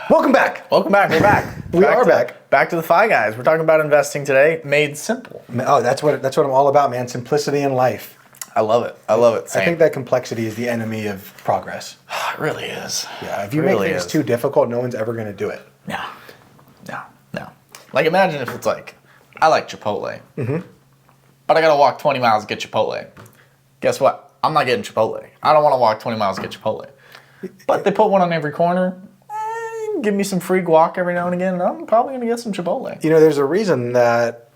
Welcome back. Welcome back. We're back. We are back. Back to the Fi Guys. We're talking about investing today, made simple. Oh, that's what I'm all about, man. Simplicity in life. I love it. I love it. Same. I think that complexity is the enemy of progress. It really is. Yeah, if you make things too difficult, no one's ever going to do it. No. Like, imagine if it's like, I like Chipotle, but I got to walk 20 miles to get Chipotle. Guess what? I'm not getting Chipotle. I don't want to walk 20 miles to get Chipotle. But they put one on every corner. Give me some free guac every now and again, and I'm probably going to get some Chipotle. You know, there's a reason that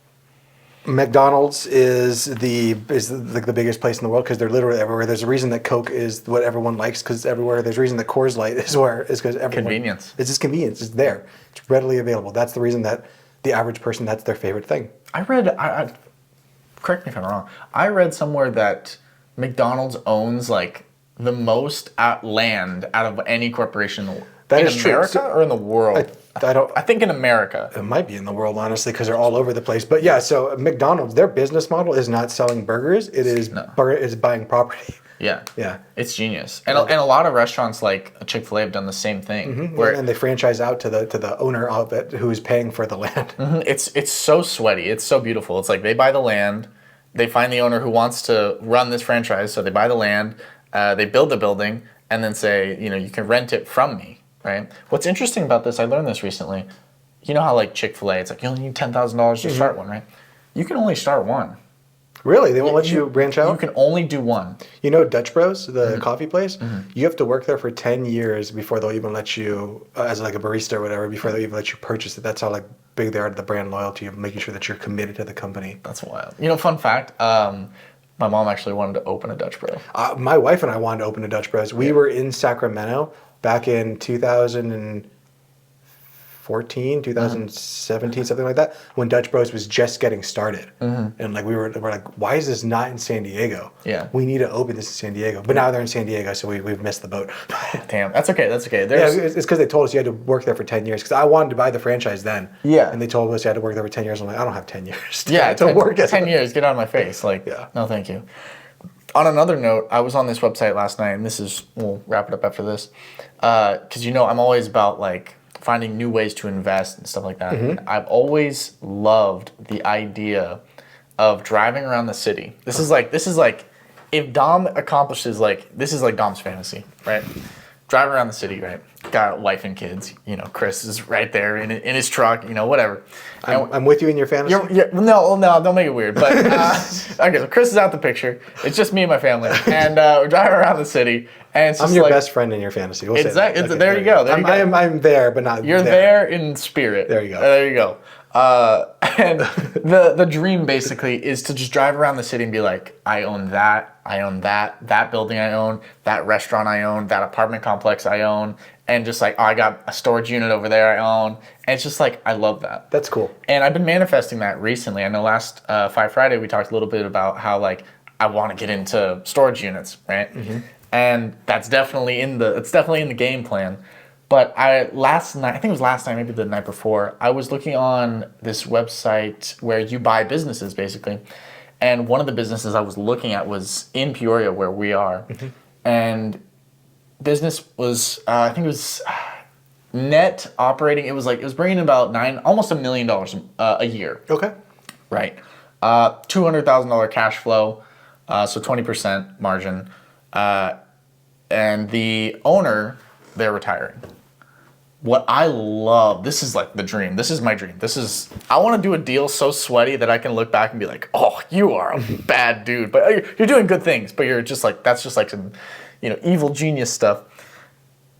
McDonald's is the biggest place in the world because they're literally everywhere. There's a reason that Coke is what everyone likes because it's everywhere. There's a reason that Coors Light is because everyone. Convenience. It's just convenience. It's there. It's readily available. That's the reason that the average person, that's their favorite thing. I correct me if I'm wrong. I read somewhere that McDonald's owns like the most land out of any corporation in the world. That in is true. America or in the world? I think in America. It might be in the world, honestly, because they're all over the place. But yeah, so McDonald's, their business model is not selling burgers. It is it's buying property. Yeah. Yeah. It's genius. And a lot of restaurants like Chick-fil-A have done the same thing. And they franchise out to the owner of it who is paying for the land. It's so sweaty. It's so beautiful. It's like they buy the land, they find the owner who wants to run this franchise, so they buy the land, they build the building, and then say, you can rent it from me, right? What's interesting about this, I learned this recently. You know how like Chick-fil-A, it's like you only need $10,000 to start one, right? You can only start one. Really? They won't let you branch out? You can only do one. You know Dutch Bros, the coffee place? You have to work there for 10 years before they'll even let you, as like a barista or whatever, before they'll even let you purchase it. That's how like big they are to the brand loyalty of making sure that you're committed to the company. That's wild. Fun fact, my mom actually wanted to open a Dutch Bro. My wife and I wanted to open a Dutch Bros. We were in Sacramento back in 2014, 2017, something like that, when Dutch Bros was just getting started. And like we're like, why is this not in San Diego? Yeah. We need to open this in San Diego. But now they're in San Diego, so we've missed the boat. Damn, that's okay. It's because they told us you had to work there for 10 years. Because I wanted to buy the franchise then. Yeah. And they told us you had to work there for 10 years. I'm like, I don't have 10 years to work 10 years, get out of my face. Like, no, thank you. On another note, I was on this website last night, and we'll wrap it up after this. Because I'm always about like finding new ways to invest and stuff like that. And I've always loved the idea of driving around the city. This is like if Dom accomplishes this is like Dom's fantasy, right? Drive around the city, right? Got a wife and kids. Chris is right there in his truck. Whatever. I'm with you in your fantasy. No, don't make it weird. But okay, so Chris is out the picture. It's just me and my family, and we're driving around the city. And it's I'm your best friend in your fantasy. We'll say that. Okay, there you go. I'm there, but not. You're there in spirit. There you go. There you go. And the dream basically is to just drive around the city and be like, I own that building I own, that restaurant I own, that apartment complex I own, and just like, I got a storage unit over there I own. And it's just like, I love that. That's cool. And I've been manifesting that recently. I know last Fi Friday we talked a little bit about how like I want to get into storage units, right? And that's definitely in the game plan. But last night, I think it was last night, maybe the night before, I was looking on this website where you buy businesses, basically. And one of the businesses I was looking at was in Peoria, where we are. And business was, I think it was net operating, it was bringing about almost $1 million a year. Okay. Right. $200,000 cash flow, so 20% margin. And the owner, they're retiring. What I love, this is like the dream. This is my dream. I want to do a deal so sweaty that I can look back and be like, oh, you are a bad dude. But you're doing good things, but you're just like, that's just like some, evil genius stuff.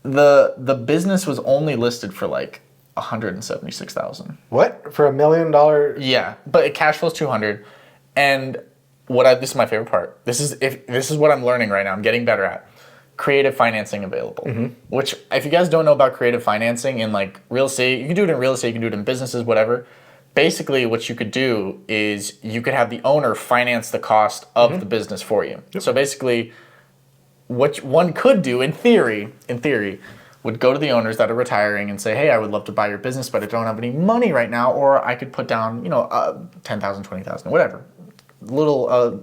The business was only listed for like $176,000. What? For $1 million? Yeah, but cash flow's 200. And this is my favorite part. This is what I'm learning right now. I'm getting better at. Creative financing available, which if you guys don't know about creative financing in like real estate, you can do it in real estate, you can do it in businesses, whatever. Basically what you could do is you could have the owner finance the cost of the business for you. So basically what one could do in theory, would go to the owners that are retiring and say, hey, I would love to buy your business, but I don't have any money right now, or I could put down, $10,000, $20,000, whatever,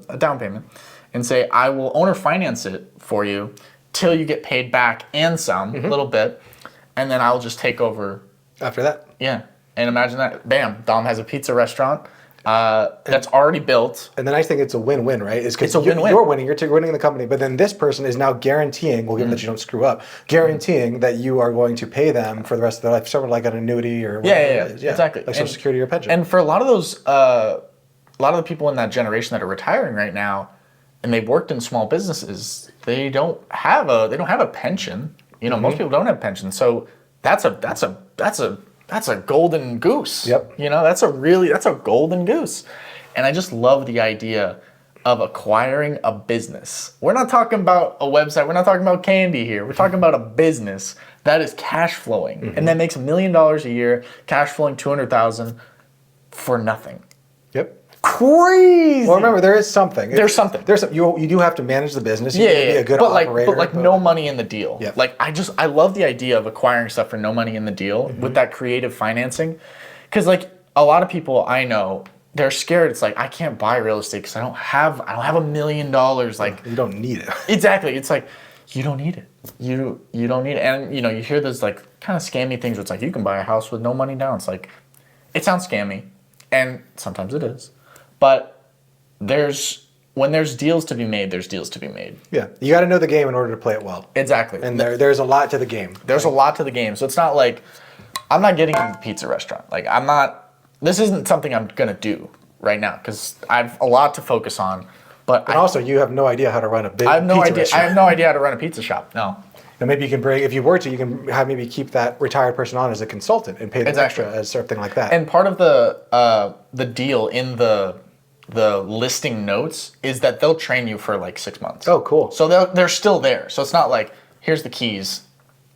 a down payment, and say, I will owner finance it for you till you get paid back and some, a little bit, and then I'll just take over. After that. Yeah. And imagine that. Bam. Dom has a pizza restaurant that's already built. And the nice thing, it's a win-win, right? Is because It's a win-win. you're winning, you're winning the company, but then this person is now guaranteeing, well, given that you don't screw up, guaranteeing that you are going to pay them for the rest of their life, sort of like an annuity or whatever it is. Exactly. Like Social Security or pension. And for a lot of those, a lot of the people in that generation that are retiring right now, and they've worked in small businesses, they don't have a pension. You know, most people don't have pensions, so that's a golden goose. Yep. You know, that's a golden goose. And I just love the idea of acquiring a business. We're not talking about a website. We're not talking about candy here. We're talking about a business that is cash flowing and that makes $1 million a year, cash flowing $200,000 for nothing. Yep. Crazy. Well, remember, there is something. There's something. You do have to manage the business. You need to be a good operator. But no money in the deal. Yeah. Like I love the idea of acquiring stuff for no money in the deal with that creative financing, because like a lot of people I know, they're scared. It's like, I can't buy real estate because I don't have $1 million. Like, you don't need it. Exactly. It's like, you don't need it. You don't need it. And you know, you hear those like kind of scammy things where it's like, you can buy a house with no money down. It's like, it sounds scammy, and sometimes it is. But when there's deals to be made, there's deals to be made. Yeah, you got to know the game in order to play it well. Exactly. And there's a lot to the game. There's a lot to the game. So it's not like, I'm not getting into the pizza restaurant. Like, this isn't something I'm going to do right now because I have a lot to focus on. But also, you have no idea how to run a big I have no pizza idea. restaurant. I have no idea how to run a pizza shop. No. And maybe you can bring, if you were to, you can have maybe keep that retired person on as a consultant and pay them Exactly. extra as something like that. And part of the deal in the listing notes is that they'll train you for like 6 months. Oh, cool. So they're still there. So it's not like, here's the keys,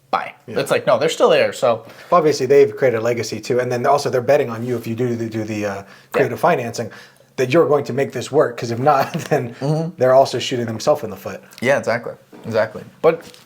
bye. Yeah. It's like, no, they're still there. So obviously they've created a legacy too, and then also they're betting on you if you do the creative financing, that you're going to make this work. Because if not, then they're also shooting themselves in the foot. Yeah, exactly. But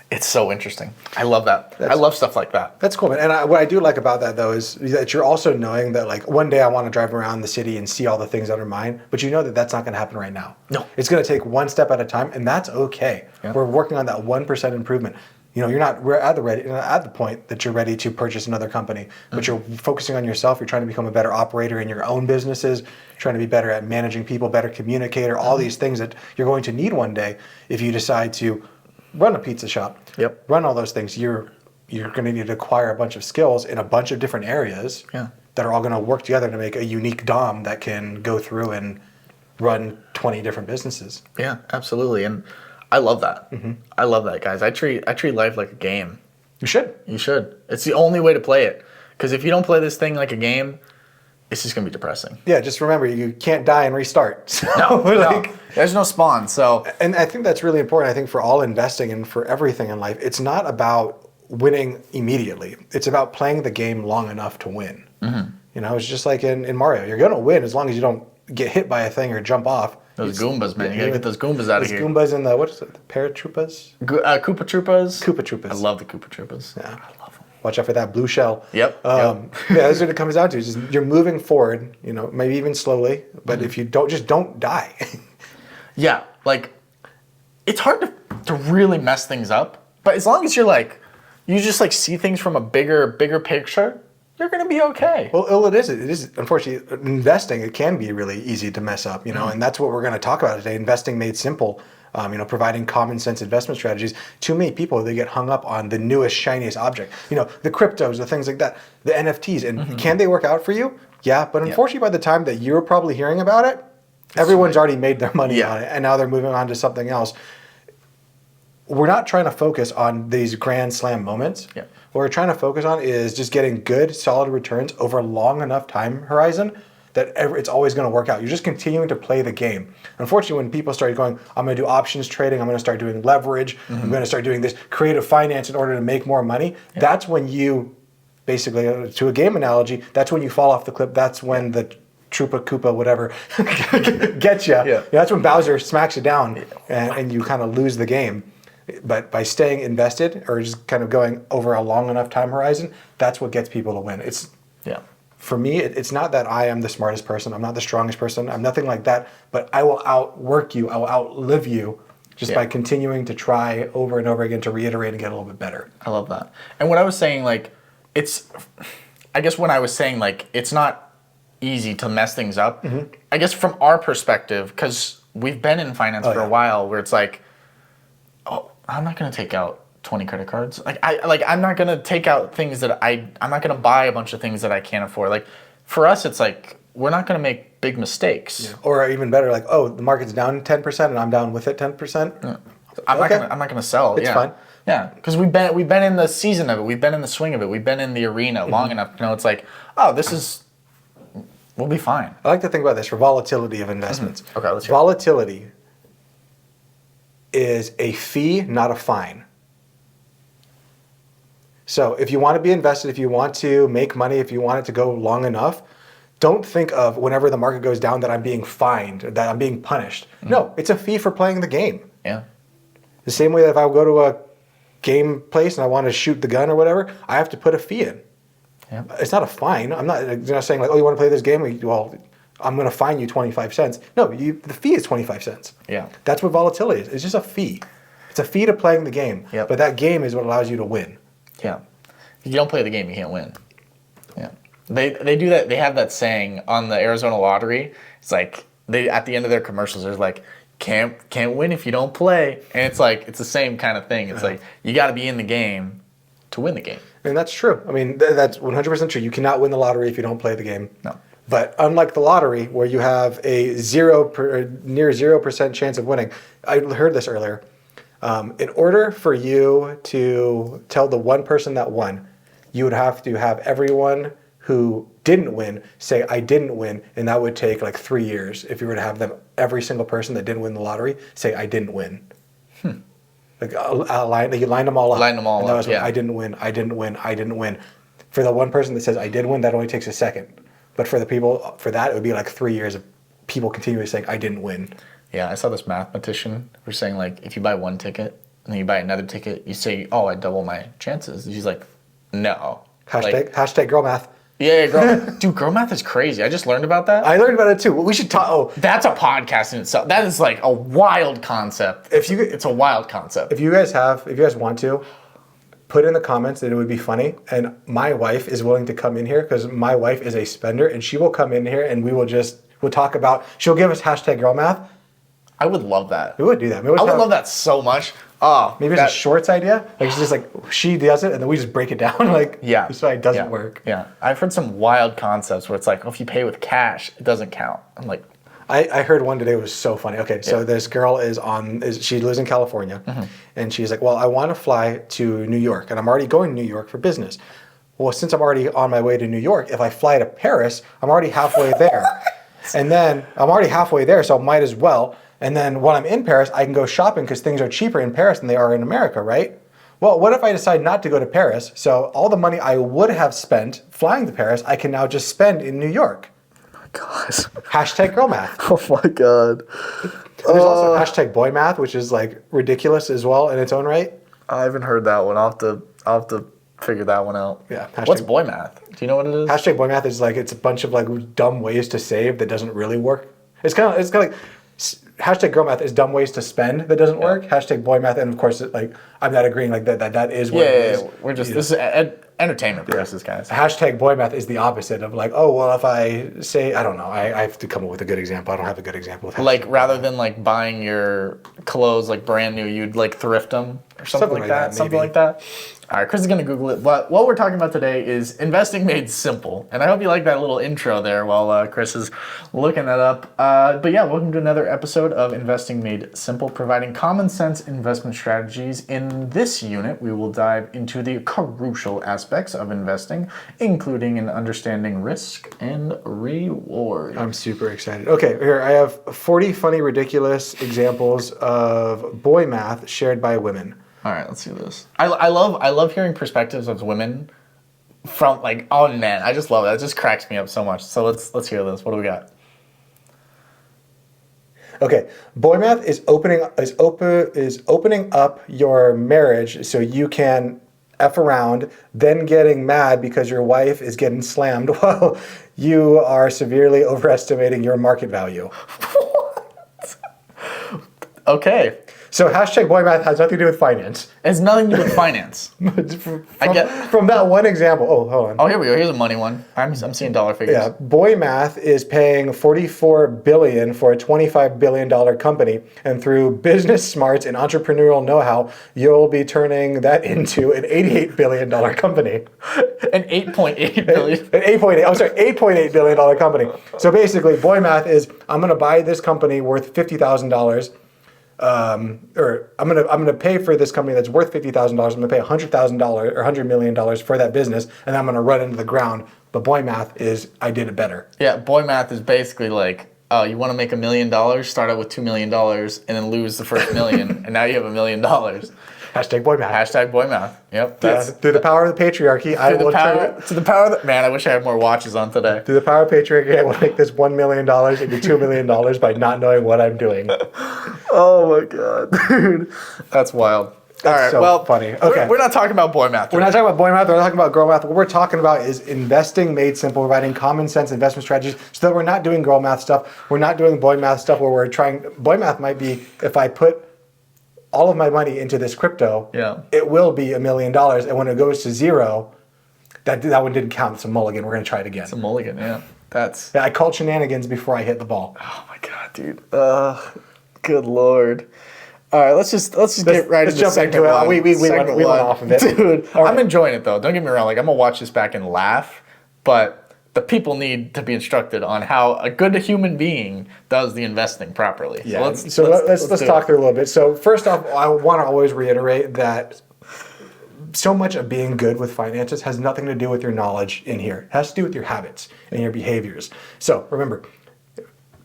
it's so interesting. I love that. I love stuff like that. That's cool, man. And what I do like about that, though, is that you're also knowing that, like, one day I want to drive around the city and see all the things that are mine, but you know that that's not going to happen right now. No. It's going to take one step at a time, and that's okay. Yeah. We're working on that 1% improvement. You know, we're at the point that you're ready to purchase another company, but you're focusing on yourself. You're trying to become a better operator in your own businesses, trying to be better at managing people, better communicator, all these things that you're going to need one day if you decide to run a pizza shop. Yep. Run all those things. You're going to need to acquire a bunch of skills in a bunch of different areas that are all going to work together to make a unique Dom that can go through and run 20 different businesses. Yeah, absolutely. And I love that. I love that, guys. I treat life like a game. You should. You should. It's the only way to play it. Because if you don't play this thing like a game, it's just going to be depressing. Yeah, just remember, you can't die and restart. So, No. There's no spawn. So, and I think that's really important. I think for all investing and for everything in life, it's not about winning immediately. It's about playing the game long enough to win. You know, it's just like in Mario. You're going to win as long as you don't get hit by a thing or jump off. Those Goombas, man. You got to get those Goombas out of here. Those Goombas and what is it? The Paratroopas? Koopa Troopas. Koopa Troopas. I love the Koopa Troopas. Yeah. I love them. Watch out for that blue shell. Yep. Yeah, that's what it comes down to. Is just you're moving forward, you know, maybe even slowly, but if you don't die. Yeah, like, it's hard to really mess things up, but as long as you just like see things from a bigger picture, you're gonna be okay. Well, it is unfortunately investing. It can be really easy to mess up, you know, and that's what we're going to talk about today. Investing made simple. You know, providing common sense investment strategies. Too many people, they get hung up on the newest, shiniest object. You know, the cryptos, the things like that, the NFTs, and can they work out for you? Yeah, but unfortunately, by the time that you're probably hearing about it, everyone's already made their money on it, and now they're moving on to something else. We're not trying to focus on these grand slam moments. Yeah. What we're trying to focus on is just getting good, solid returns over a long enough time horizon that it's always going to work out. You're just continuing to play the game. Unfortunately, when people start going, I'm going to do options trading, I'm going to start doing leverage, I'm going to start doing this creative finance in order to make more money, that's when you, basically, to a game analogy, that's when you fall off the cliff. That's when the Troopa Koopa, whatever, gets you. Yeah. That's when Bowser smacks you down and you kind of lose the game. But by staying invested or just kind of going over a long enough time horizon, that's what gets people to win. For me, it's not that I am the smartest person. I'm not the strongest person. I'm nothing like that. But I will outwork you. I will outlive you just by continuing to try over and over again to reiterate and get a little bit better. I love that. And what I was saying, like, I guess when I was saying, like, it's not easy to mess things up, I guess from our perspective, because we've been in finance for a while, where it's like, oh, I'm not going to take out 20 credit cards. I'm not going to take out things that I'm not going to buy a bunch of things that I can't afford. Like, for us, it's like, we're not going to make big mistakes. Yeah. Or even better, like, oh, the market's down 10% and I'm down with it 10%. Yeah. I'm not gonna sell. It's fine. Yeah, because we've been in the season of it. We've been in the swing of it. We've been in the arena long enough to know it's like, oh, we'll be fine. I like to think about this for volatility of investments. Okay, let's hear it. Volatility is a fee, not a fine. So if you want to be invested, if you want to make money, if you want it to go long enough, don't think of whenever the market goes down that I'm being fined, or that I'm being punished. No, it's a fee for playing the game. Yeah. The same way that if I go to a game place and I want to shoot the gun or whatever, I have to put a fee in. Yeah. It's not a fine. I'm not saying like, oh, you want to play this game? Well, I'm going to fine you 25 cents. No, the fee is 25 cents. Yeah. That's what volatility is. It's just a fee. It's a fee to playing the game. Yep. But that game is what allows you to win. Yeah. If you don't play the game, you can't win. Yeah. They do that. They have that saying on the Arizona lottery. It's like at the end of their commercials, there's like, can't win if you don't play. And it's like, it's the same kind of thing. It's like, you got to be in the game to win the game. And that's true. I mean, that's 100% true. You cannot win the lottery if you don't play the game. No. But unlike the lottery, where you have a near 0% chance of winning, I heard this earlier. In order for you to tell the one person that won, you would have to have everyone who didn't win say, I didn't win, and that would take like 3 years if you were to have them, every single person that didn't win the lottery, say, I didn't win. Like you lined them all up. Lined them all and that up, was yeah. I didn't win, I didn't win, I didn't win. For the one person that says, I did win, that only takes a second. But for the people, for that, it would be like 3 years of people continually saying, I didn't win. Yeah, I saw this mathematician who's saying, like, if you buy one ticket and then you buy another ticket, you say, oh, I double my chances. And she's like, no. Hashtag girl math. Yeah, girl. Dude, girl math is crays. I just learned about that. I learned about it too. We should talk. Oh, that's a podcast in itself. That is like a wild concept. It's a wild concept. If you guys want to, put in the comments that it would be funny. And my wife is willing to come in here because my wife is a spender, and she will come in here and we'll talk about. She'll give us hashtag girl math. I would love that. We would do that. I would love that so much. Oh, maybe it's a shorts idea. Like it's just like she does it, and then we just break it down. Like this is why it doesn't work. Yeah, I've heard some wild concepts where it's like, oh, if you pay with cash, it doesn't count. I'm like, I heard one today was so funny. Okay, so this girl she lives in California, and she's like, well, I want to fly to New York, and I'm already going to New York for business. Well, since I'm already on my way to New York, if I fly to Paris, I'm already halfway there, and then I'm already halfway there, so I might as well. And then when I'm in Paris, I can go shopping because things are cheaper in Paris than they are in America, right? Well, what if I decide not to go to Paris? So all the money I would have spent flying to Paris, I can now just spend in New York. Oh my God. Hashtag girl math. Oh my God. There's also hashtag boy math, which is like ridiculous as well in its own right. I haven't heard that one. I'll have to figure that one out. Yeah. What's boy math? Do you know what it is? Hashtag boy math is like, it's a bunch of like dumb ways to save that doesn't really work. It's kind of like, hashtag girl math is dumb ways to spend that doesn't work. Hashtag boy math, and of course, I'm not agreeing like that is what it is. We're just this is entertainment purposes, guys. Hashtag boy math is the opposite of like, oh well, if I say, I don't know, I have to come up with a good example. I don't have a good example of like rather than like buying your clothes like brand new, you'd like thrift them or something like that. Something like that. All right, Chris is gonna Google it. But what we're talking about today is investing made simple, and I hope you like that little intro there while Chris is looking that up. But yeah, welcome to another episode of Investing Made Simple, providing common sense investment strategies. In this unit, we will dive into the crucial aspects of investing, including in understanding risk and reward. I'm super excited. Okay, here I have 40 funny, ridiculous examples of boy math shared by women. All right, let's do this. I love hearing perspectives of women from like, oh man, I just love it. It just cracks me up so much. So let's hear this. What do we got? Okay, boy math is opening up your marriage so you can F around, then getting mad because your wife is getting slammed while you are severely overestimating your market value. What? Okay. So hashtag boy math has nothing to do with finance. It has nothing to do with finance. From that one example. Oh, hold on. Oh, here we go. Here's a money one. I'm seeing dollar figures. Yeah, boy math is paying $44 billion for a $25 billion company, and through business smarts and entrepreneurial know-how, you'll be turning that into an $88 billion company. An 8.8 billion. An $8.8 billion company. So basically, boy math is I'm going to buy this company worth $50,000. Or I'm gonna pay for this company that's worth $50,000. I'm gonna pay $100,000 or $100 million for that business, and I'm gonna run into the ground. But boy math is I did it better. Yeah, boy math is basically like, oh, you want to make $1 million, start out with $2 million, and then lose the first million, and now you have $1 million. Hashtag boy math. Hashtag boy math. Yep. Through the power of the patriarchy, To the power of the, man, I wish I had more watches on today. Through the power of patriarchy, I will make this $1 million into $2 million by not knowing what I'm doing. Oh my god, dude, that's wild. All right, so well, funny. Okay, we're not talking about boy math today. We're not talking about boy math. We're not talking about girl math. What we're talking about is investing made simple, providing common sense investment strategies, so that we're not doing girl math stuff. We're not doing boy math stuff where we're trying. Boy math might be if I put all of my money into this crypto, it will be $1 million, and when it goes to zero, that one didn't count. It's a mulligan. We're gonna try it again. It's a mulligan. Yeah, that's. Yeah, I called shenanigans before I hit the ball. Oh my god, dude. Good lord. All right, let's just get right into jump segment into it. one. We went off of it. Dude, right. I'm enjoying it though. Don't get me wrong. Like I'm gonna watch this back and laugh, but the people need to be instructed on how a good human being does the investing properly. Yeah. So let's talk through a little bit. So first off, I want to always reiterate that so much of being good with finances has nothing to do with your knowledge in here. It has to do with your habits and your behaviors. So remember,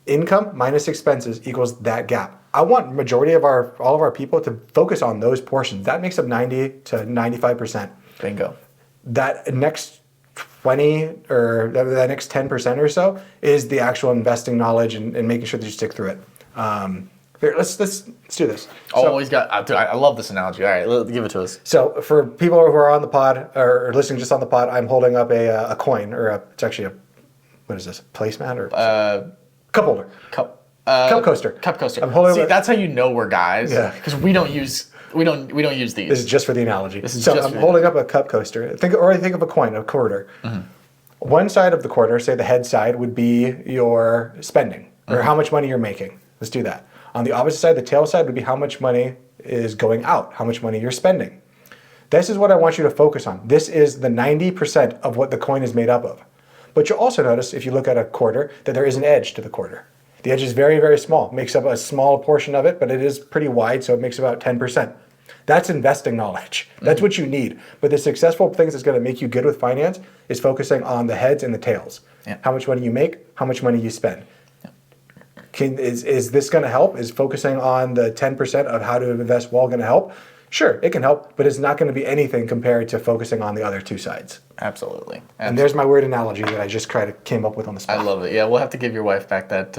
income minus expenses equals that gap. I want majority of all of our people to focus on those portions. That makes up 90 to 95%. Bingo. That next 20 or that next 10% or so is the actual investing knowledge and making sure that you stick through it. Here, let's do this. Always got. Dude, I love this analogy. All right, give it to us. So for people who are on the pod or listening just on the pod, I'm holding up a coin it's actually what is this? Placemat or cup holder? Cup coaster. Cup coaster. I'm holding See, up, that's how you know we're guys. Yeah. Because we don't use these. This is just for the analogy. So I'm holding up a cup coaster. Think of a coin, a quarter. Mm-hmm. One side of the quarter, say the head side, would be your spending or how much money you're making. Let's do that. On the opposite side, the tail side would be how much money is going out, how much money you're spending. This is what I want you to focus on. This is the 90% of what the coin is made up of. But you'll also notice, if you look at a quarter, that there is an edge to the quarter. The edge is very, very small. It makes up a small portion of it, but it is pretty wide, so it makes about 10%. That's investing knowledge. That's what you need. But the successful things that's going to make you good with finance is focusing on the heads and the tails. Yeah. How much money you make, how much money you spend. Is this going to help? Is focusing on the 10% of how to invest well going to help? Sure, it can help, but it's not going to be anything compared to focusing on the other two sides. Absolutely. And there's my weird analogy that I just came up with on the spot. I love it. Yeah, we'll have to give your wife back that.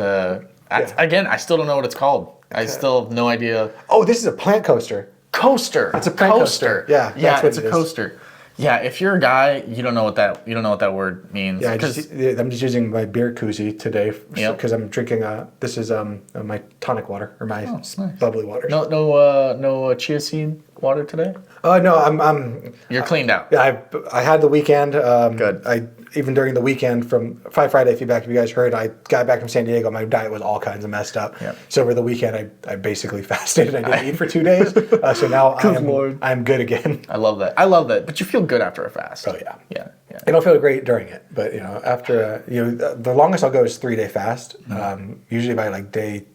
Again, I still don't know what it's called. I still have no idea. Oh, this is a plant coaster. Coaster. It's a plant coaster. Yeah, that's what it's a coaster. Yeah, if you're a guy, you don't know what that word means. Yeah, I'm just using my beer koozie today because I'm drinking. This is my tonic water or my nice. bubbly water. No chia seed water today. No, I'm. You're cleaned out. Yeah, I had the weekend. Good. Even during the weekend from Friday feedback, if you guys heard, I got back from San Diego. My diet was all kinds of messed up. Yep. So over the weekend, I basically fasted and I didn't eat for 2 days. So now I'm good again. I love that. But you feel good after a fast. Oh yeah. Yeah. I don't feel great during it, but after the longest I'll go is 3-day fast. Usually by like day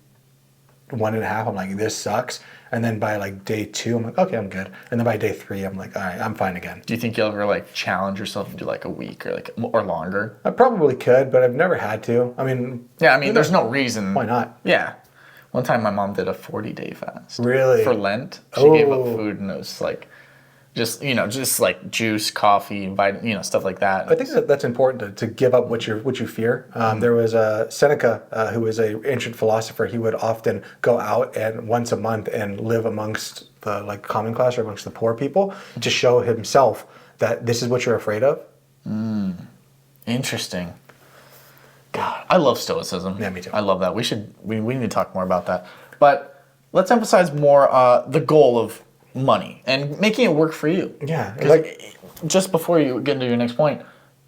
1.5, I'm like, this sucks. And then by like day 2, I'm like, okay, I'm good. And then by day 3, I'm like, all right, I'm fine again. Do you think you'll ever challenge yourself and do like a week or longer? I probably could, but I've never had to. I mean, there's no reason. Why not? Yeah. One time my mom did a 40-day fast. Really? For Lent. She gave up food and it was like just like juice, coffee, stuff like that. I think that's important to give up what you fear. There was Seneca, who was an ancient philosopher. He would often go out and once a month and live amongst the common class or amongst the poor people to show himself that this is what you're afraid of. Interesting. God, I love stoicism. Yeah, me too. I love that. We need to talk more about that. But let's emphasize more the goal of money and making it work for you. Yeah. Like, just before you get into your next point,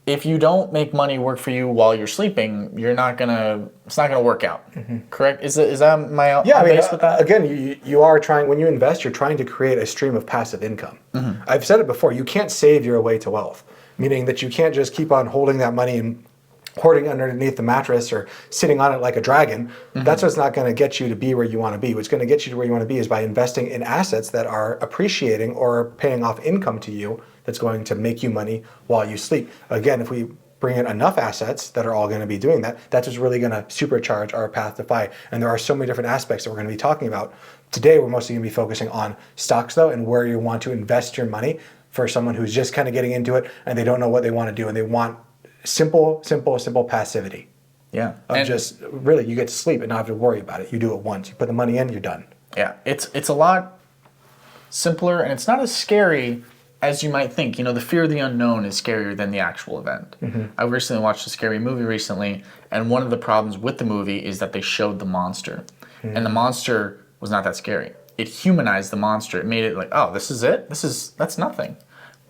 if you don't make money work for you while you're sleeping, it's not gonna work out. Correct? Is that my base with that? Again, you are trying, when you invest, you're trying to create a stream of passive income. I've said it before, you can't save your way to wealth, meaning that you can't just keep on holding that money and hoarding underneath the mattress or sitting on it like a dragon. That's what's not going to get you to be where you want to be. What's going to get you to where you want to be is by investing in assets that are appreciating or paying off income to you that's going to make you money while you sleep. Again, if we bring in enough assets that are all going to be doing that, that's what's really going to supercharge our path to FI. And there are so many different aspects that we're going to be talking about. Today, we're mostly going to be focusing on stocks, though, and where you want to invest your money for someone who's just kind of getting into it and they don't know what they want to do and they want simple passivity. Yeah. Of just really, you get to sleep and not have to worry about it. You do it once. You put the money in, you're done. Yeah. It's a lot simpler and it's not as scary as you might think. The fear of the unknown is scarier than the actual event. I recently watched a scary movie recently, and one of the problems with the movie is that they showed the monster. And the monster was not that scary. It humanized the monster. It made it like, oh, this is it? That's nothing.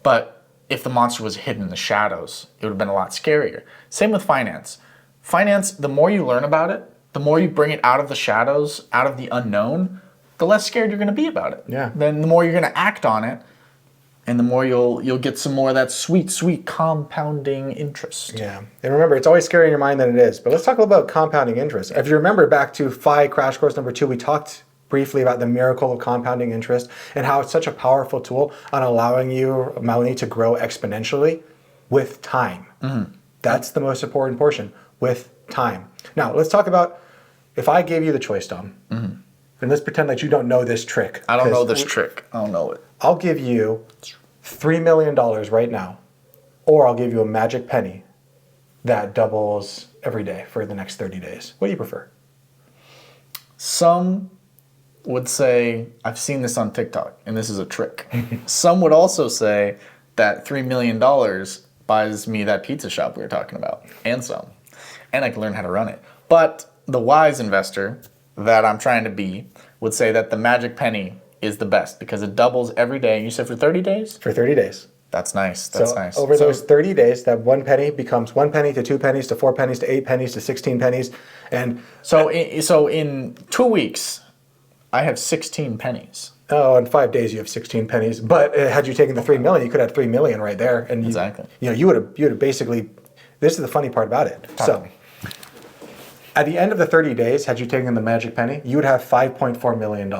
But if the monster was hidden in the shadows, it would have been a lot scarier. Same with finance. Finance, the more you learn about it, the more you bring it out of the shadows, out of the unknown, the less scared you're going to be about it. Yeah. Then the more you're going to act on it, and the more you'll get some more of that sweet compounding interest. Yeah. And remember, it's always scarier in your mind than it is. But let's talk about compounding interest. If you remember back to FI Crash Course number 2, we talked briefly about the miracle of compounding interest and how it's such a powerful tool on allowing your money to grow exponentially with time. That's the most important portion, with time. Now, let's talk about, if I gave you the choice, Dom, and let's pretend that you don't know this trick. I don't know this trick. I don't know it. I'll give you $3 million right now, or I'll give you a magic penny that doubles every day for the next 30 days. What do you prefer? Some would say, I've seen this on TikTok, and this is a trick. Some would also say that $3 million buys me that pizza shop we were talking about, and some. And I can learn how to run it. But the wise investor that I'm trying to be would say that the magic penny is the best because it doubles every day. You said for 30 days? For 30 days. That's nice. That's nice. Over those 30 days, that 1 penny becomes 1 penny to 2 pennies to 4 pennies to 8 pennies to 16 pennies. And so in 2 weeks, I have 16 pennies. Oh, in 5 days you have 16 pennies. But had you taken the 3 million, you could have 3 million right there. And exactly. You would have basically. This is the funny part about it. So, at the end of the 30 days, had you taken the magic penny, you would have $5.4 million.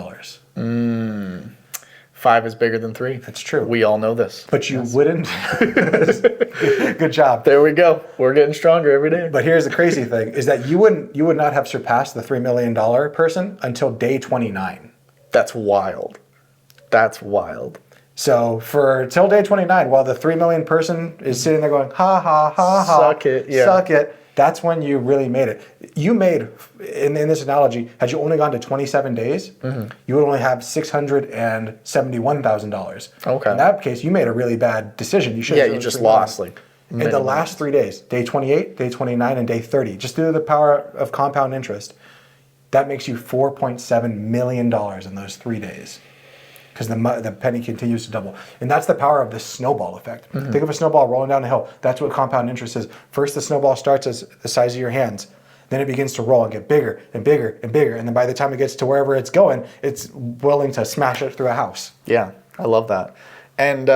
5 is bigger than 3. That's true. We all know this. But you wouldn't. Good job. There we go. We're getting stronger every day. But here's the crazy thing: is that you would not have surpassed the $3 million person until day 29. That's wild. That's wild. So till day 29, while the 3 million person is sitting there going, ha ha ha ha, suck it, yeah. Suck it. That's when you really made it. You made, in this analogy, had you only gone to 27 days, you would only have $671,000. Okay. In that case, you made a really bad decision. You you just lost like. In the last 3 days, day 28, day 29, and day 30, just through the power of compound interest, that makes you $4.7 million in those 3 days. Because the penny continues to double. And that's the power of the snowball effect. Think of a snowball rolling down a hill. That's what compound interest is. First, the snowball starts as the size of your hands. Then it begins to roll and get bigger and bigger and bigger. And then by the time it gets to wherever it's going, it's willing to smash it through a house. Yeah, I love that. And,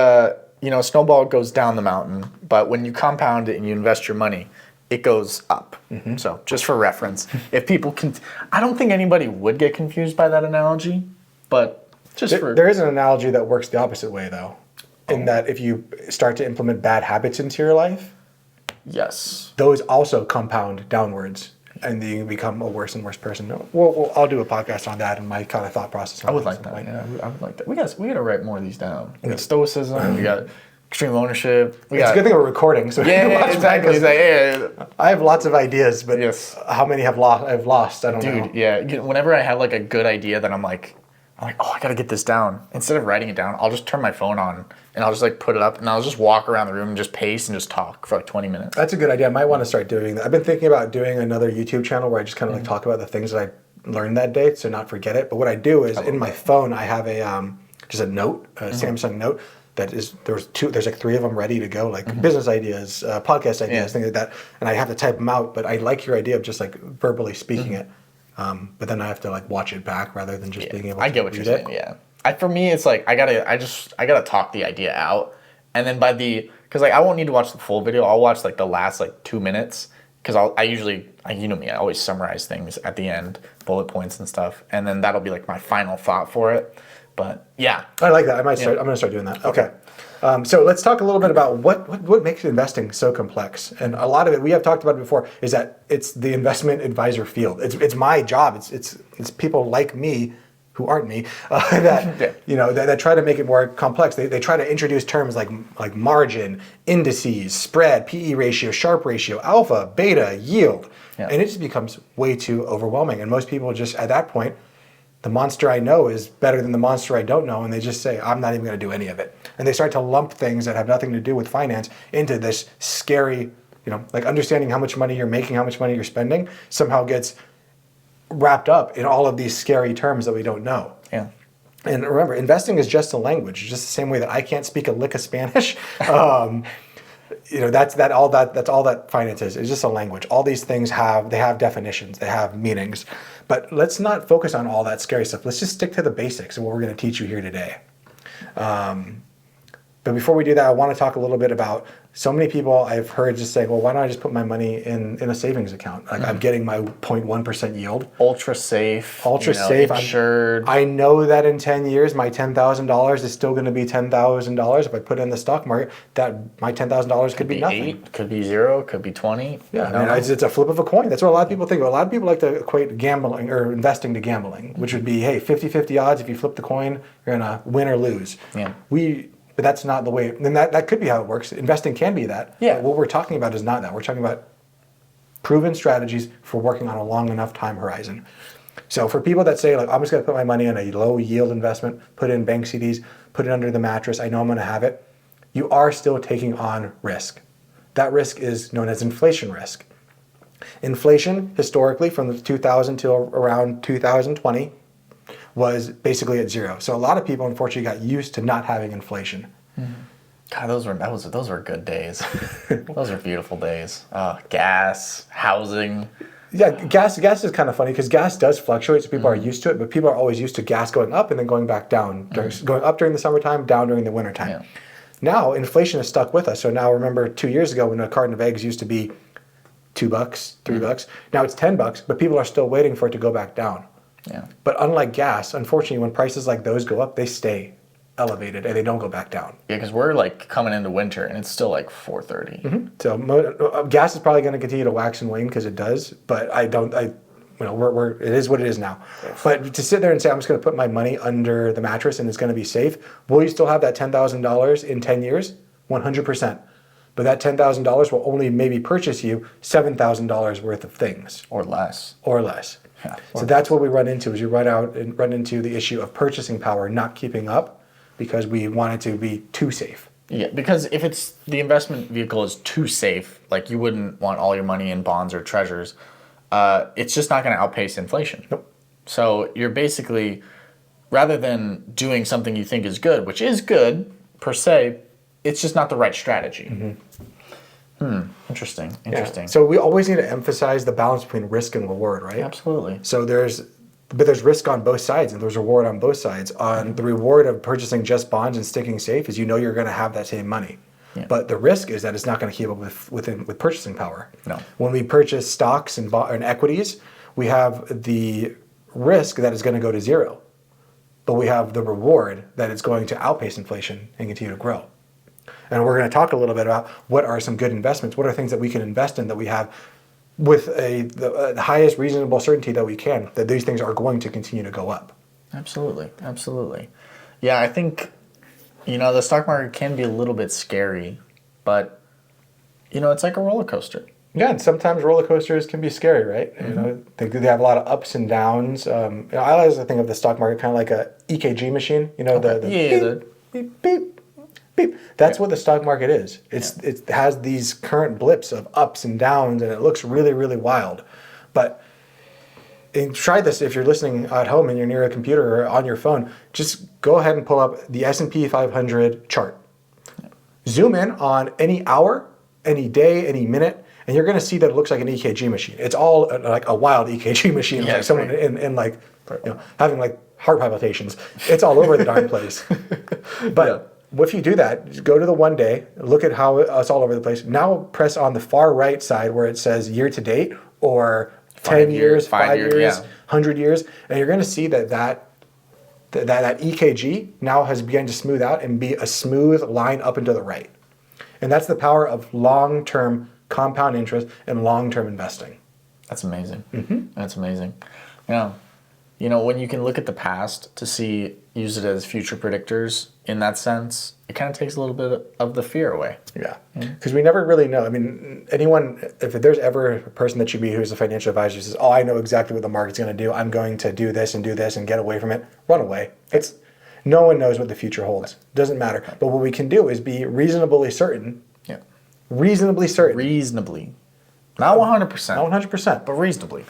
snowball goes down the mountain. But when you compound it and you invest your money, it goes up. So just for reference, if people can, I don't think anybody would get confused by that analogy, but there is an analogy that works the opposite way, though, in that if you start to implement bad habits into your life, yes, those also compound downwards, and you become a worse and worse person. Well, I'll do a podcast on that and my kind of thought process. I would like that. Yeah, I would like that. We got to write more of these down. We got stoicism. We got extreme ownership. It's a good thing we're recording. So exactly. I have lots of ideas, but how many I've lost? I don't know. Dude, yeah. Whenever I have like a good idea that I'm like, oh, I gotta get this down. Instead of writing it down, I'll just turn my phone on and I'll just like put it up and I'll just walk around the room and just pace and just talk for like 20 minutes. That's a good idea. I might want to start doing that. I've been thinking about doing another YouTube channel where I just kind of like talk about the things that I learned that day, so not forget it. But what I do is in my phone, I have a just a note, a Samsung note that is there's like 3 of them ready to go, like business ideas, podcast ideas, things like that. And I have to type them out. But I like your idea of just like verbally speaking it. But then I have to like watch it back rather than just being able to I get what read you're it. saying. Yeah. For me, it's like I gotta talk the idea out, and then because like I won't need to watch the full video. I'll watch like the last like 2 minutes because I usually you know me, I always summarize things at the end, bullet points and stuff, and then that'll be like my final thought for it. But yeah, I like that. I'm gonna start doing that. Okay. So let's talk a little bit about what makes investing so complex. And a lot of it we have talked about it before is that it's the investment advisor field. It's my job. It's people like me who aren't me that that try to make it more complex. They try to introduce terms like margin, indices, spread, PE ratio, Sharpe ratio, alpha, beta, yield, and it just becomes way too overwhelming. And most people just at that point, the monster I know is better than the monster I don't know, and they just say, I'm not even going to do any of it. And they start to lump things that have nothing to do with finance into this scary, like understanding how much money you're making, how much money you're spending, somehow gets wrapped up in all of these scary terms that we don't know. Yeah. And remember, investing is just a language. It's just the same way that I can't speak a lick of Spanish. That's all that finance is. It's just a language. All these things have definitions, they have meanings. But let's not focus on all that scary stuff. Let's just stick to the basics of what we're going to teach you here today. But before we do that, I want to talk a little bit about so many people I've heard just say, well, why don't I just put my money in a savings account? Like I'm getting my 0.1% yield. Ultra safe. Insured. I know that in 10 years, my $10,000 is still going to be $10,000. If I put it in the stock market, that my $10,000 could be nothing. 8, could be 0, could be 20. Yeah, it's a flip of a coin. That's what a lot of people think. A lot of people like to equate gambling or investing to gambling, which would be, hey, 50-50 odds. If you flip the coin, you're going to win or lose. Yeah. But that's not the way, and that could be how it works. Investing can be that. Yeah. But what we're talking about is not that. We're talking about proven strategies for working on a long enough time horizon. So for people that say, like, I'm just going to put my money in a low yield investment, put in bank CDs, put it under the mattress, I know I'm going to have it, you are still taking on risk. That risk is known as inflation risk. Inflation, historically, from the 2000 to around 2020, was basically at 0. So a lot of people, unfortunately, got used to not having inflation. God, those were good days. Those are beautiful days. Gas, housing. Yeah, gas is kind of funny because gas does fluctuate, so people are used to it, but people are always used to gas going up and then going back down, going up during the summertime, down during the wintertime. Yeah. Now, inflation is stuck with us. So now remember 2 years ago when a carton of eggs used to be $2, $3, now it's $10, but people are still waiting for it to go back down. Yeah. But unlike gas, unfortunately, when prices like those go up, they stay elevated and they don't go back down. Yeah, because we're like coming into winter and it's still like 4:30. So gas is probably going to continue to wax and wane because it does. But it is what it is now. But to sit there and say I'm just going to put my money under the mattress and it's going to be safe, will you still have that $10,000 in 10 years? 100%. But that $10,000 will only maybe purchase you $7,000 worth of things. Or less. Yeah, so that's what we run into is you run into the issue of purchasing power not keeping up because we want it to be too safe. Yeah, because if it's the investment vehicle is too safe, like you wouldn't want all your money in bonds or treasures, it's just not going to outpace inflation. Nope. So you're basically, rather than doing something you think is good, which is good per se, it's just not the right strategy. Interesting. Yeah. So we always need to emphasize the balance between risk and reward, right? Absolutely. So there's risk on both sides and there's reward on both sides. On the reward of purchasing just bonds and sticking safe is you're going to have that same money. Yeah. But the risk is that it's not going to keep up with purchasing power. No. When we purchase stocks and equities, we have the risk that it's going to go to 0. But we have the reward that it's going to outpace inflation and continue to grow. And we're going to talk a little bit about what are some good investments, what are things that we can invest in that we have with the highest reasonable certainty that we can, that these things are going to continue to go up. Absolutely. Yeah, I think, the stock market can be a little bit scary, but, it's like a roller coaster. Yeah, and sometimes roller coasters can be scary, right? They have a lot of ups and downs. I always think of the stock market kind of like a EKG machine, the beep, beep, beep. That's what the stock market is. It has these current blips of ups and downs, and it looks really, really wild. But and try this if you're listening at home and you're near a computer or on your phone. Just go ahead and pull up the S&P 500 chart. Zoom in on any hour, any day, any minute, and you're going to see that it looks like an EKG machine. It's all like a wild EKG machine. Yeah, like someone in like, having like heart palpitations. It's all over the darn place. But if you do that, just go to the 1 day, look at how it's all over the place. Now press on the far right side where it says year to date or 10 years, 5 years, 100 years, and you're going to see that EKG now has begun to smooth out and be a smooth line up and to the right. And that's the power of long-term compound interest and long-term investing. That's amazing. That's amazing. Yeah. You know, when you can look at the past to use it as future predictors in that sense, it kind of takes a little bit of the fear away. Yeah. Because we never really know. I mean, if there's ever a person that you meet who's a financial advisor who says, oh, I know exactly what the market's going to do. I'm going to do this and get away from it. Run away. No one knows what the future holds. Doesn't matter. But what we can do is be reasonably certain. Yeah. Reasonably certain. Reasonably. Not 100%. Not 100%. But reasonably.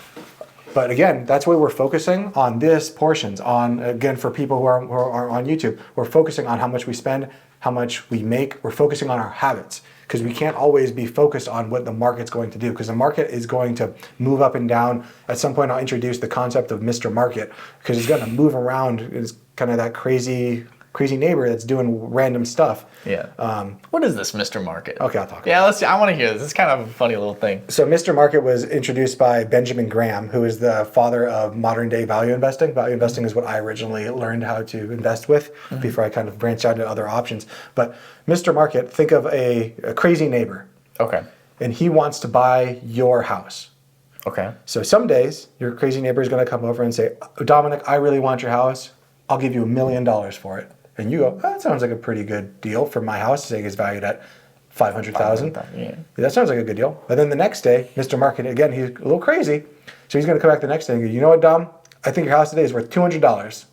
But again, that's why we're focusing on this portions. Again, for people who are on YouTube, we're focusing on how much we spend, how much we make. We're focusing on our habits because we can't always be focused on what the market's going to do because the market is going to move up and down. At some point, I'll introduce the concept of Mr. Market because it's going to move around. It's kind of that crazy neighbor that's doing random stuff. Yeah. What is this Mr. Market? Okay, I'll talk about it. Yeah, let's see. I want to hear this. It's kind of a funny little thing. So Mr. Market was introduced by Benjamin Graham, who is the father of modern day value investing. Value investing is what I originally learned how to invest with before I kind of branched out into other options. But Mr. Market, think of a crazy neighbor. Okay. And he wants to buy your house. Okay. So some days your crazy neighbor is going to come over and say, Dominic, I really want your house. I'll give you $1 million for it. And you go, oh, that sounds like a pretty good deal for my house, saying it's valued at $500,000. Yeah. That sounds like a good deal. But then the next day, Mr. Market, again, he's a little crazy. So he's going to come back the next day and go, you know what, Dom? I think your house today is worth $200.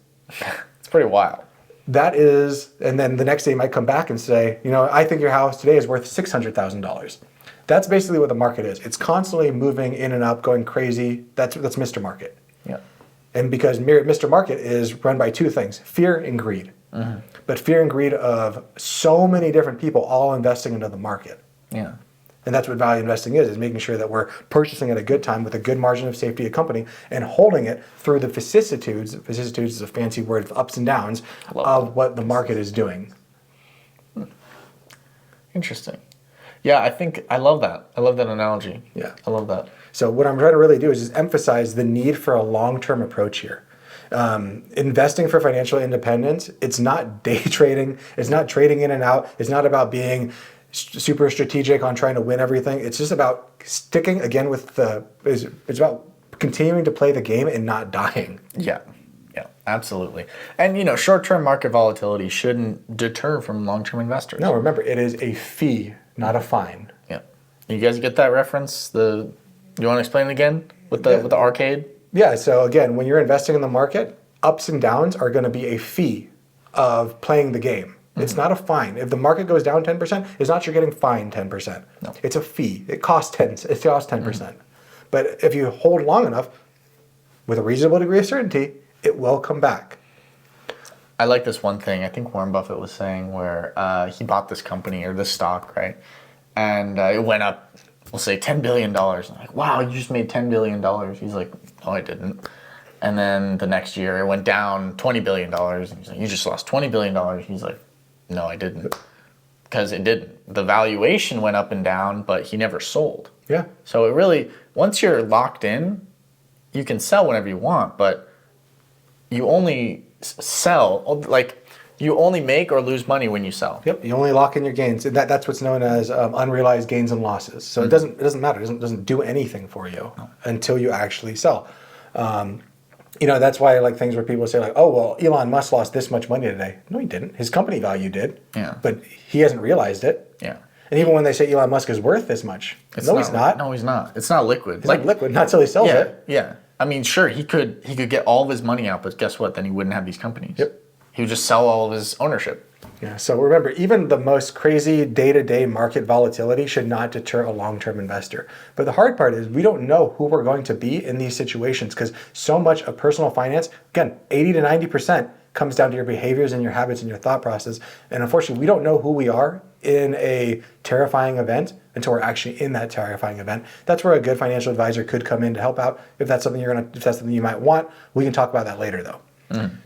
It's pretty wild. That is, and then the next day he might come back and say, you know, I think your house today is worth $600,000. That's basically what the market is. It's constantly moving in and up, going crazy. That's Mr. Market. Yeah. And because Mr. Market is run by two things, fear and greed. But fear and greed of so many different people all investing into the market. Yeah. And that's what value investing is making sure that we're purchasing at a good time with a good margin of safety a company and holding it through the vicissitudes. Vicissitudes is a fancy word of ups and downs of what the market is doing. Interesting. Yeah, I love that. I love that analogy. Yeah. I love that. So what I'm trying to really do is just emphasize the need for a long-term approach here. Investing for financial independence, it's not day trading. It's not trading in and out. It's not about being super strategic on trying to win everything. It's just about sticking again with it's about continuing to play the game and not dying. Yeah. Yeah, absolutely. And, you know, short-term market volatility shouldn't deter from long-term investors. No, remember, it is a fee, not a fine. Yeah. You guys get that reference? You want to explain it again with the arcade? Yeah, so again, when you're investing in the market, ups and downs are going to be a fee of playing the game. It's not a fine. If the market goes down 10%, it's not you're getting fined 10%. No. It's a fee. It costs 10%. But if you hold long enough, with a reasonable degree of certainty, it will come back. I like this one thing. I think Warren Buffett was saying where he bought this company or this stock, right? And it went up, we'll say $10 billion. I'm like, wow, you just made $10 billion. He's like, no, I didn't. And then the next year it went down $20 billion. And he's like, you just lost $20 billion. He's like, no, I didn't. Because it didn't. The valuation went up and down, but he never sold. Yeah. So it really, once you're locked in, you can sell whenever you want, but you only sell, like you only make or lose money when you sell. Yep, you only lock in your gains. And that's what's known as unrealized gains and losses. So it doesn't matter. It doesn't do anything for you until you actually sell. You know, that's why like things where people say like, oh, well, Elon Musk lost this much money today. No, he didn't. His company value did. Yeah. But he hasn't realized it. Yeah. And even when they say Elon Musk is worth this much, he's not. No, he's not. It's not liquid. It's like liquid, not till he sells it. Yeah. I mean, sure, he could get all of his money out, but guess what? Then he wouldn't have these companies. Yep. He would just sell all of his ownership. Yeah. So remember, even the most crazy day-to-day market volatility should not deter a long-term investor. But the hard part is we don't know who we're going to be in these situations because so much of personal finance, again, 80 to 90% comes down to your behaviors and your habits and your thought process. And unfortunately, we don't know who we are in a terrifying event until we're actually in that terrifying event. That's where a good financial advisor could come in to help out. If that's something if that's something you might want, we can talk about that later though.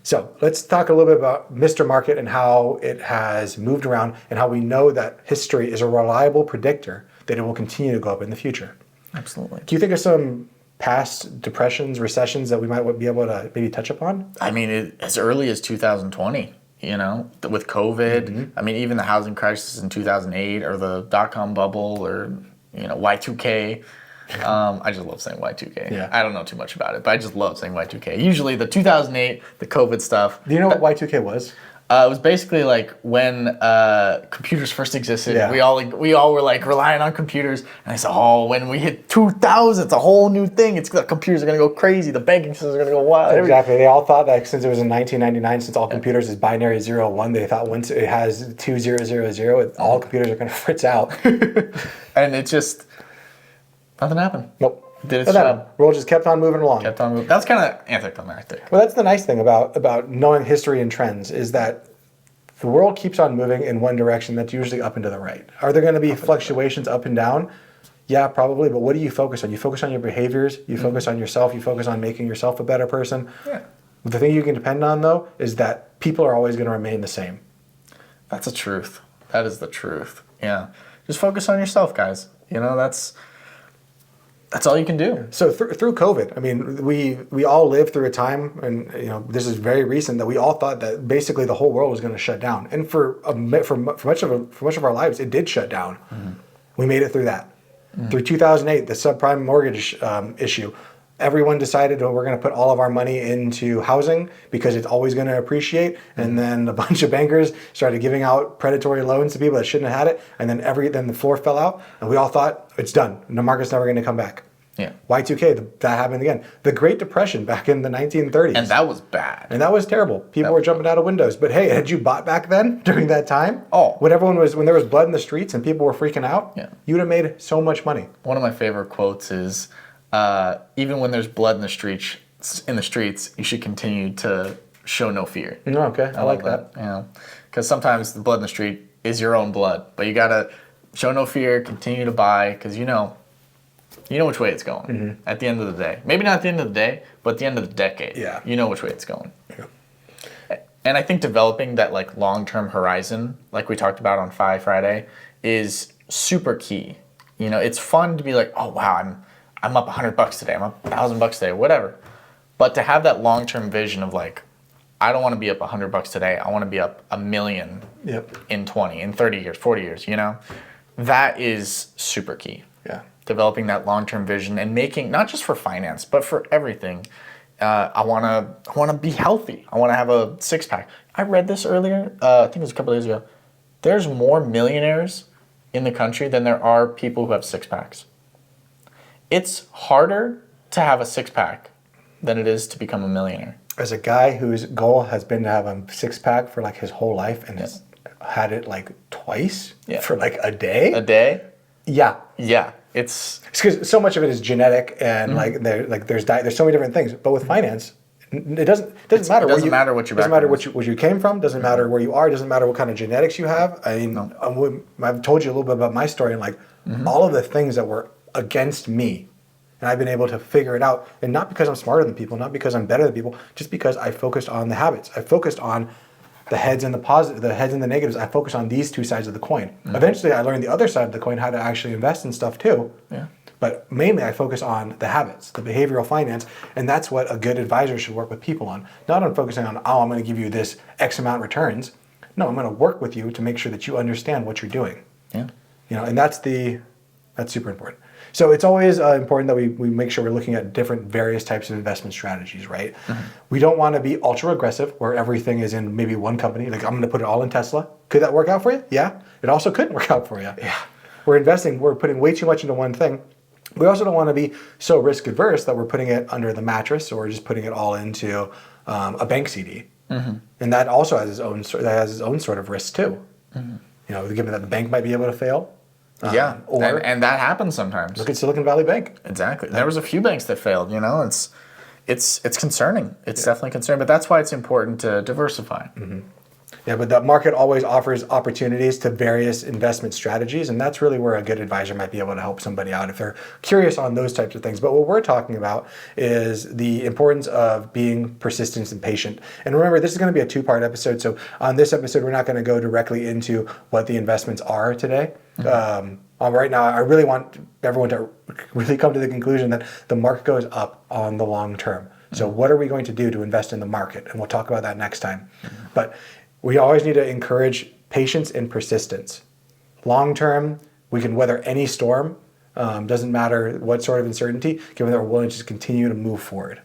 So let's talk a little bit about Mr. Market and how it has moved around and how we know that history is a reliable predictor that it will continue to go up in the future. Absolutely. Do you think of some past depressions, recessions that we might be able to maybe touch upon? I mean, as early as 2020, with COVID. I mean, even the housing crisis in 2008 or the dot-com bubble or, Y2K. I just love saying Y2K. Yeah. I don't know too much about it, but I just love saying Y2K. Usually the 2008, the COVID stuff. Do you know what Y2K was? It was basically like when computers first existed. Yeah. We all were like relying on computers, and I said, "Oh, when we hit 2000, it's a whole new thing. The computers are gonna go crazy. The banking systems are gonna go wild." Exactly. They all thought that since it was in 1999, since all computers is binary 0-1, they thought once it has 2000, all computers are gonna fritz out. And it just nothing happened. Nope. Did its job. World just kept on moving along. Kept on moving. That's kind of anticlimactic. Well, that's the nice thing about knowing history and trends is that the world keeps on moving in one direction that's usually up and to the right. Are there going to be fluctuations up and down? Yeah, probably. But what do you focus on? You focus on your behaviors. You focus on yourself. You focus on making yourself a better person. Yeah. The thing you can depend on, though, is that people are always going to remain the same. That's the truth. That is the truth. Yeah. Just focus on yourself, guys. That's all you can do. So through COVID, I mean, we all lived through a time, and this is very recent, that we all thought that basically the whole world was going to shut down. And for much of our lives, it did shut down. We made it through that. Through 2008, the subprime mortgage issue, everyone decided, we're going to put all of our money into housing because it's always going to appreciate. And then a bunch of bankers started giving out predatory loans to people that shouldn't have had it. And then the floor fell out, and we all thought it's done. The market's never going to come back. Yeah. Y2K, that happened again. The Great Depression back in the 1930s. And that was bad. And that was terrible. People were jumping out of windows. But hey, had you bought back then during that time? Oh. When there was blood in the streets and people were freaking out, you would have made so much money. One of my favorite quotes is, even when there's blood in the streets, you should continue to show no fear. Okay, I like that. Because sometimes the blood in the street is your own blood, but you gotta show no fear, continue to buy, because you know which way it's going. At the end of the day, maybe not at the end of the day, but at the end of the decade, you know which way it's going. Yeah. And I think developing that like long-term horizon, like we talked about on Friday, is super key. It's fun to be like, oh wow, I'm up $100 today, I'm up $1,000 today, whatever. But to have that long-term vision of like, I don't want to be up $100 today, I want to be up $1 million in 20, in 30 years, 40 years, that is super key. Yeah. Developing that long-term vision and making, not just for finance, but for everything. I want to be healthy. I want to have a six-pack. I read this earlier, I think it was a couple of days ago. There's more millionaires in the country than there are people who have six-packs. It's harder to have a six-pack than it is to become a millionaire. As a guy whose goal has been to have a six-pack for like his whole life and has had it like twice for like a day. A day? Yeah. Yeah. It's because so much of it is genetic and there's diet. There's so many different things. But with finance, it doesn't matter. It doesn't matter what your doesn't matter where you came from. Doesn't matter where you are. Doesn't matter what kind of genetics you have. I mean, I've told you a little bit about my story and all of the things that were against me, and I've been able to figure it out. And not because I'm smarter than people, not because I'm better than people, just because I focused on the habits. I focused on the heads and the positive, the heads and the negatives. I focused on these two sides of the coin. Eventually, I learned the other side of the coin, how to actually invest in stuff too. Yeah. But mainly, I focus on the habits, the behavioral finance, and that's what a good advisor should work with people on. Not on focusing on, I'm going to give you this X amount returns. No, I'm going to work with you to make sure that you understand what you're doing. Yeah. And that's super important. So it's always important that we make sure we're looking at different various types of investment strategies, right? We don't want to be ultra aggressive where everything is in maybe one company. Like I'm going to put it all in Tesla. Could that work out for you? Yeah. It also couldn't work out for you. Yeah. We're putting way too much into one thing. We also don't want to be so risk adverse that we're putting it under the mattress or just putting it all into a bank CD. And that also has its own sort of risk too. Given that the bank might be able to fail. And that happens sometimes. Look at Silicon Valley Bank. Exactly. There was a few banks that failed. It's concerning. It's definitely concerning. But that's why it's important to diversify. Yeah, but the market always offers opportunities to various investment strategies, and that's really where a good advisor might be able to help somebody out if they're curious on those types of things. But what we're talking about is the importance of being persistent and patient. And remember, this is going to be a two-part episode, so on this episode, we're not going to go directly into what the investments are today. Right now, I really want everyone to really come to the conclusion that the market goes up on the long term. So what are we going to do to invest in the market? And we'll talk about that next time. But we always need to encourage patience and persistence. Long term, we can weather any storm. Doesn't matter what sort of uncertainty, given that we're willing to just continue to move forward.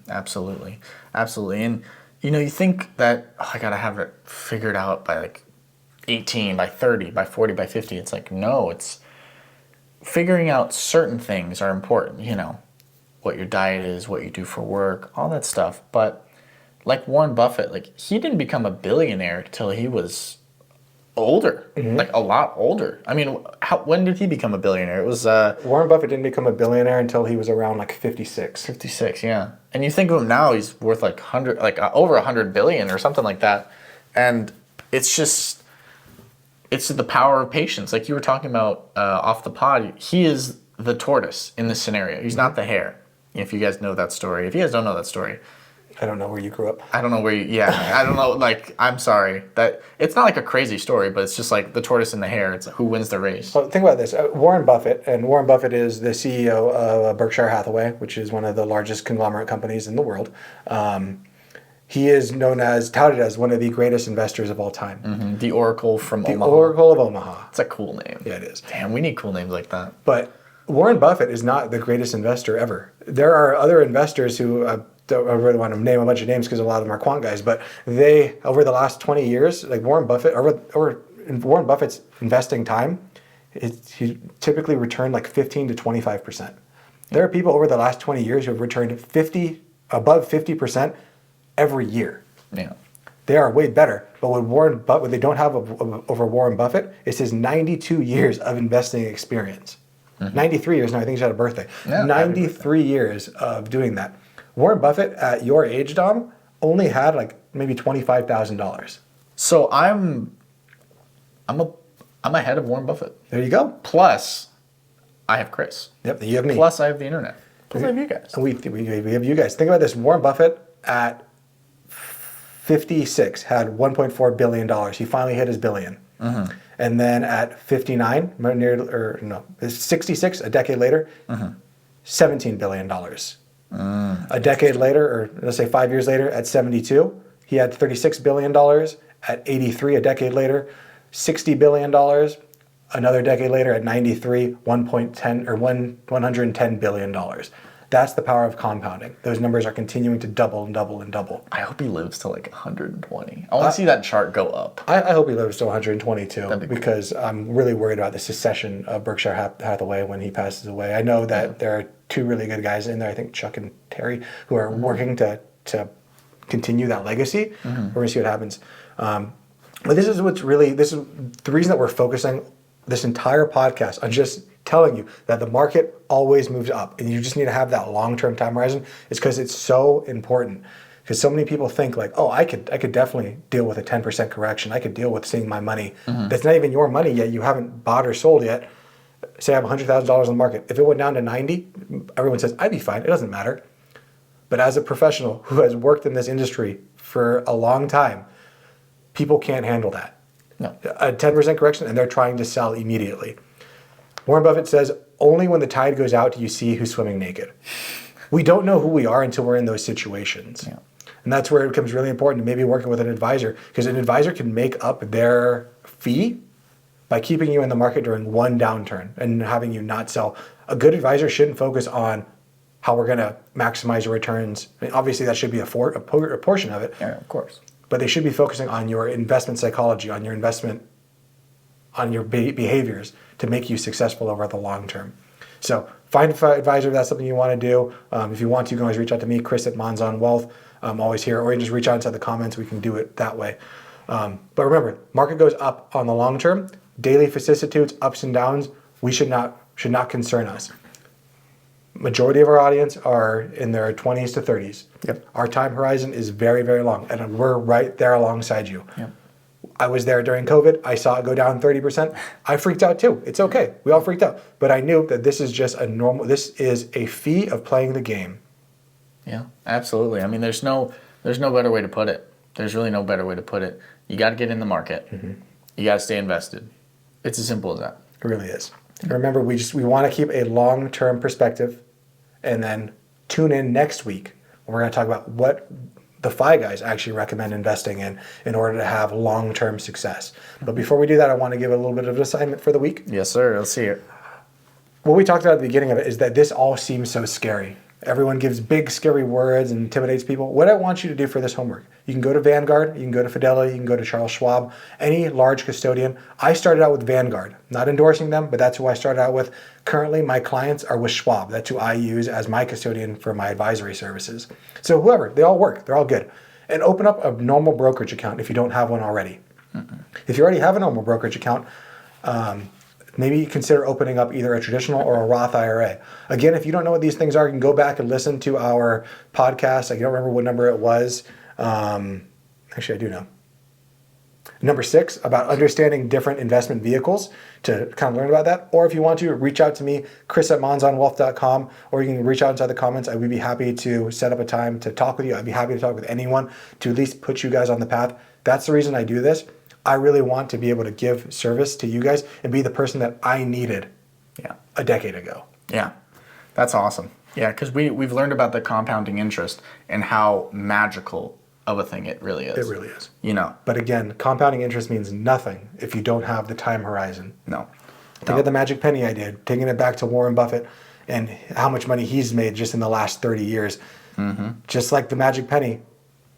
Absolutely. And you think that I gotta have it figured out by like 18, by 30, by 40, by 50. It's like, no, it's figuring out certain things are important. What your diet is, what you do for work, all that stuff. But like Warren Buffett, he didn't become a billionaire till he was older, like a lot older. I mean, when did he become a billionaire? It was Warren Buffett didn't become a billionaire until he was around 56. 56, yeah. And you think of him now, he's worth over 100 billion or something like that. And it's the power of patience. Like you were talking about off the pod, he is the tortoise in this scenario. He's not the hare. If you guys know that story. If you guys don't know that story, I don't know where you grew up. I don't know where I don't know, I'm sorry. That it's not like a crazy story, but it's just like the tortoise and the hare. It's who wins the race. Well, think about this. Warren Buffett is the CEO of Berkshire Hathaway, which is one of the largest conglomerate companies in the world. He is touted as one of the greatest investors of all time. The Oracle from Omaha. The Oracle of Omaha. It's a cool name. Yeah, it is. Damn, we need cool names like that. But Warren Buffett is not the greatest investor ever. There are other investors who... I really want to name a bunch of names because a lot of them are quant guys, but they, over the last 20 years, like Warren Buffett, over Warren Buffett's investing time, he typically returned 15 to 25%. There are people over the last 20 years who have returned above 50% every year. Yeah. They are way better, but what they don't have over Warren Buffett is his 92 years of investing experience. 93 years now, I think he's had a birthday. Yeah, 93 years of doing that. Warren Buffett, at your age, Dom, only had maybe $25,000. So I'm ahead of Warren Buffett. There you go. Plus, I have Chris. Yep, you have me. Plus, I have the internet. Plus, I have you guys. We have you guys. Think about this. Warren Buffett at 56 had $1.4 billion. He finally hit his billion. And then at 59, 66, a decade later, $17 billion. A decade later, or let's say 5 years later, at 72, he had $36 billion. At 83, a decade later, $60 billion. Another decade later, at 93, $110 billion. That's the power of compounding. Those numbers are continuing to double and double and double. I hope he lives to 120. I want to see that chart go up. I hope he lives to 122 because I'm really worried about the succession of Berkshire Hathaway when he passes away. I know that there are two really good guys in there, I think Chuck and Terry, who are working to continue that legacy. We're going to see what happens. But this is the reason that we're focusing this entire podcast on just telling you that the market always moves up and you just need to have that long-term time horizon is because it's so important. Because so many people think I could definitely deal with a 10% correction. I could deal with seeing my money. That's not even your money yet. You haven't bought or sold yet. Say I have $100,000 in the market. If it went down to 90, everyone says, I'd be fine. It doesn't matter. But as a professional who has worked in this industry for a long time, people can't handle that. No. A 10% correction and they're trying to sell immediately. Warren Buffett says, only when the tide goes out do you see who's swimming naked. We don't know who we are until we're in those situations. Yeah. And that's where it becomes really important to maybe working with an advisor, because an advisor can make up their fee by keeping you in the market during one downturn and having you not sell. A good advisor shouldn't focus on how we're going to maximize your returns. I mean, obviously, that should be a portion of it. Yeah, of course. But they should be focusing on your investment psychology, on your investment, on your behaviors to make you successful over the long term. So find an advisor if that's something you want to do. If you want to, you can always reach out to me, Chris at Monzon Wealth. I'm always here. Or you can just reach out into the comments. We can do it that way. But remember, market goes up on the long term. Daily vicissitudes, ups and downs, we should not concern us. Majority of our audience are in their 20s to 30s. Yep. Our time horizon is very, very long, and we're right there alongside you. Yep. I was there during COVID. I saw it go down 30%. I freaked out too. It's okay. We all freaked out. But I knew that this is just this is a fee of playing the game. Yeah, absolutely. I mean, there's no better way to put it. There's really no better way to put it. You got to get in the market. Mm-hmm. You got to stay invested. It's as simple as that. It really is. And remember, we want to keep a long-term perspective, and then tune in next week when we're going to talk about what the FI guys actually recommend investing in order to have long-term success. But before we do that, I want to give a little bit of an assignment for the week. Yes, sir. Let's see it. What we talked about at the beginning of it is that this all seems so scary. Everyone gives big, scary words and intimidates people. What I want you to do for this homework, you can go to Vanguard, you can go to Fidelity, you can go to Charles Schwab, any large custodian. I started out with Vanguard, not endorsing them, but that's who I started out with. Currently, my clients are with Schwab. That's who I use as my custodian for my advisory services. So whoever, they all work, they're all good. And open up a normal brokerage account if you don't have one already. If you already have a normal brokerage account, maybe consider opening up either a traditional or a Roth IRA. Again, if you don't know what these things are, you can go back and listen to our podcast. I don't remember what number it was. Actually, I do know. Number 6, about understanding different investment vehicles to kind of learn about that. Or if you want to, reach out to me, chris@monzonwealth.com, or you can reach out inside the comments. I would be happy to set up a time to talk with you. I'd be happy to talk with anyone to at least put you guys on the path. That's the reason I do this. I really want to be able to give service to you guys and be the person that I needed a decade ago. Yeah, that's awesome. Yeah, because we've learned about the compounding interest and how magical of a thing it really is. It really is. You know. But again, compounding interest means nothing if you don't have the time horizon. No. Think of the magic penny I did, taking it back to Warren Buffett and how much money he's made just in the last 30 years. Mm-hmm. Just like the magic penny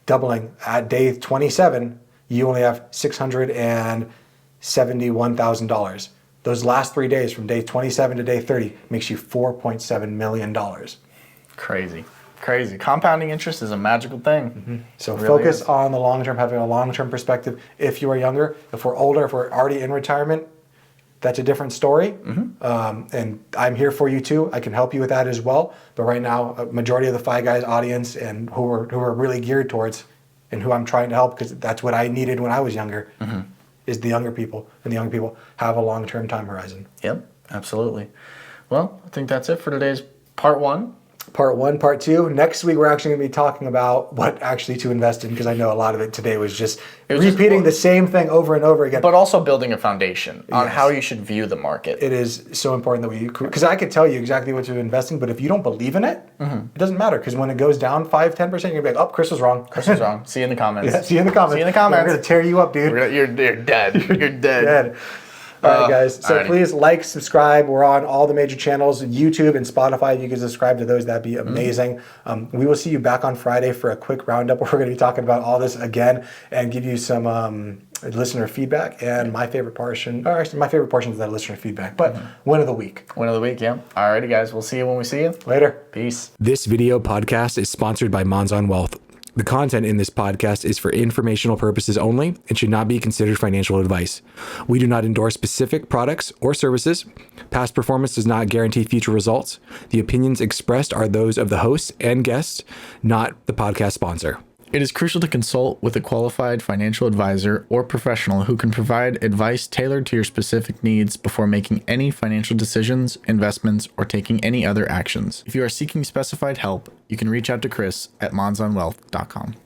doubling at day 27, you only have $671,000. Those last 3 days from day 27 to day 30 makes you $4.7 million. Crazy. Compounding interest is a magical thing. Mm-hmm. So really focus on the long term, having a long-term perspective. If you are younger, if we're older, if we're already in retirement, that's a different story. Mm-hmm. And I'm here for you too. I can help you with that as well. But right now, a majority of the FI Guys audience and who are really geared towards and who I'm trying to help, because that's what I needed when I was younger, is the younger people. And the younger people have a long-term time horizon. Yep, absolutely. Well, I think that's it for today's part 1. Part 1, part 2. Next week, we're actually going to be talking about what actually to invest in, because I know a lot of it today was just repeating the same thing over and over again. But also building a foundation on how you should view the market. It is so important that because I could tell you exactly what to invest in, but if you don't believe in it, it doesn't matter, because when it goes down 5-10%, you're going to be like, oh, Chris was wrong. See you in the comments. Yeah, see you in the comments. See you in the comments. We're going to tear you up, dude. You're dead. You're dead. All right, guys. So alrighty. Please like, subscribe. We're on all the major channels, YouTube and Spotify. You can subscribe to those. That'd be amazing. We will see you back on Friday for a quick roundup. We're going to be talking about all this again and give you some listener feedback. And my favorite portion, or actually my favorite portion is that listener feedback, but win of the week. Win of the week, yeah. Alrighty, guys. We'll see you when we see you. Later. Peace. This video podcast is sponsored by Monzon Wealth. The content in this podcast is for informational purposes only and should not be considered financial advice. We do not endorse specific products or services. Past performance does not guarantee future results. The opinions expressed are those of the hosts and guests, not the podcast sponsor. It is crucial to consult with a qualified financial advisor or professional who can provide advice tailored to your specific needs before making any financial decisions, investments, or taking any other actions. If you are seeking specified help, you can reach out to Chris at monzonwealth.com.